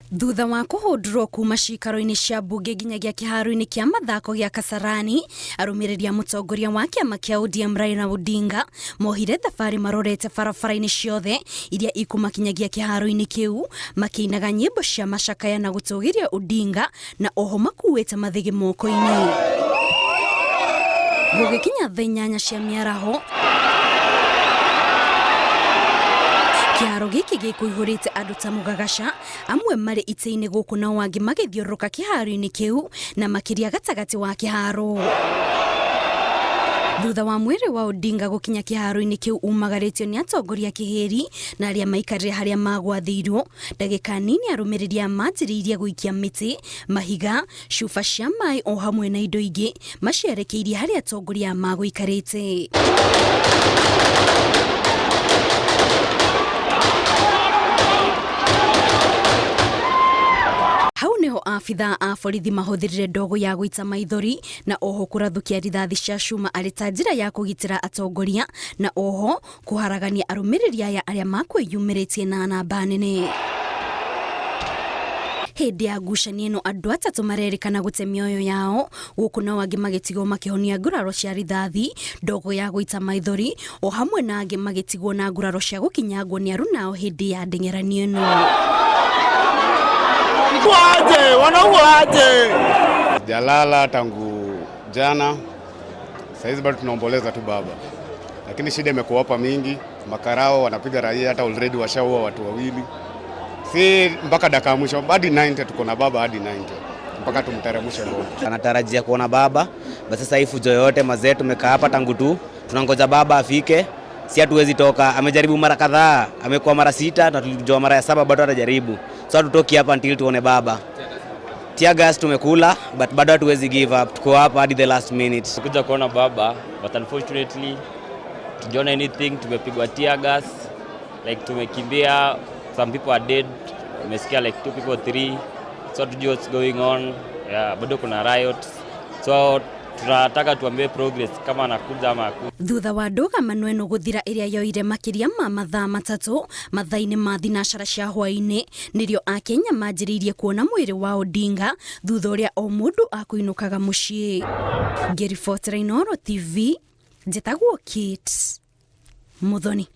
Thutha wa kuhundurwo kuma cikaro-inĩ cia mbunge nginyagia kĩhaaro-inĩ kĩa mathako gĩa Kasarani, arũmĩrĩri a mũtongoria wa kĩama kĩa ODM Raila Odinga mohire thabarĩ marorete barabara-inĩ ciothe iria ikumakinyagia kĩhaaro-inĩ kĩu, makĩinaga nyĩmbo cia macakaya na gũtũgĩria Odinga, na oho makuĩte mathĩgĩ moko-inĩ. Gũgĩkinya thaa 8 cia mĩaraho, kĩhaaro gĩkĩ gĩkũihũrĩte andũ ta mũgagaca, amwe marĩ itĩ-inĩ gũkũ na wangĩ magĩthiũrũrũka kĩhaaro-inĩ kĩu na makĩria gatagatĩ wa kĩhaaro. Thutha wa mwĩrĩ wa Odinga gũkinya kĩhaaro-inĩ kĩu umagarĩtio nĩ atongoria kĩhĩri na arĩa maikarire harĩa magwathĩirwo, ndagĩka nini arũmĩrĩri manjĩrĩirie gũikia mĩtĩ, mahiga, cuba cia maĩ o hamwe na indo ingĩ maciarekeirie harĩa atongoria magũikarĩte. Hau niho abithaa a borithi mahũthĩrire ndogo ya gũita maithori na oho kũrathũkia rithathi cia cuma arĩ ta njĩra ya kũgitĩra atongoria, na oho kũharagania arũmĩrĩri aya arĩa makwĩyumĩrĩtie na namba nene. Hĩndĩ ya ngucanio ĩno andũ atatũ marerĩkana gũte mĩoyo yao, gũkũ na wangĩ magĩtigwo makĩhonia nguraro cia rithathi, ndogo ya gũita maithori, o hamwe na angĩ magĩtigwo na nguraro cia gũkinyangwo nĩ arunao hĩndĩ ya ndeng'eranio ĩno. Jalala tangu jana, saizi bado tunaomboleza tu baba, lakini shida imekuwa hapa mingi. Makarao wanapiga raia, hata already washaua watu wawili. Si mpaka dakika mwisho hadi 90 tuko na baba hadi 90 mpaka tumteremshe roho. Anatarajia kuona baba, basi sasa hivi fujo yote mazee tumekaa hapa tangu tu tunangoja baba afike. Si hatuwezi toka, amejaribu mara kadhaa, amekuwa mara 6 na tulijua mara ya 7 bado atajaribu. So tutoki hapa until tuone baba. Tear gas tumekula, but bado hatuwezi give up. Tuko hapa hadi the last minute. Tukuja kuona baba, but unfortunately tujiona anything, tumepigwa tear gas, like tumekimbia, some people are dead, tumesikia like 2 people 3, so tujue what's going on. Yeah, bado kuna riot, so tunataka tuambie progress kama anakuja ama akuja. Thutha wa ndũgamano ĩno gũthira ĩrĩa yoire makĩria ma mathaa 3 mathaa-inĩ ma thinacara cia hwaĩ-inĩ, nĩrĩo Akenya manjĩrĩirie kuona mwĩrĩ wa Odinga thutha ũrĩa o mũndũ akũinũkaga mũciĩ. Ngĩribotera Inooro TV, njĩtagwo Kate Muthoni.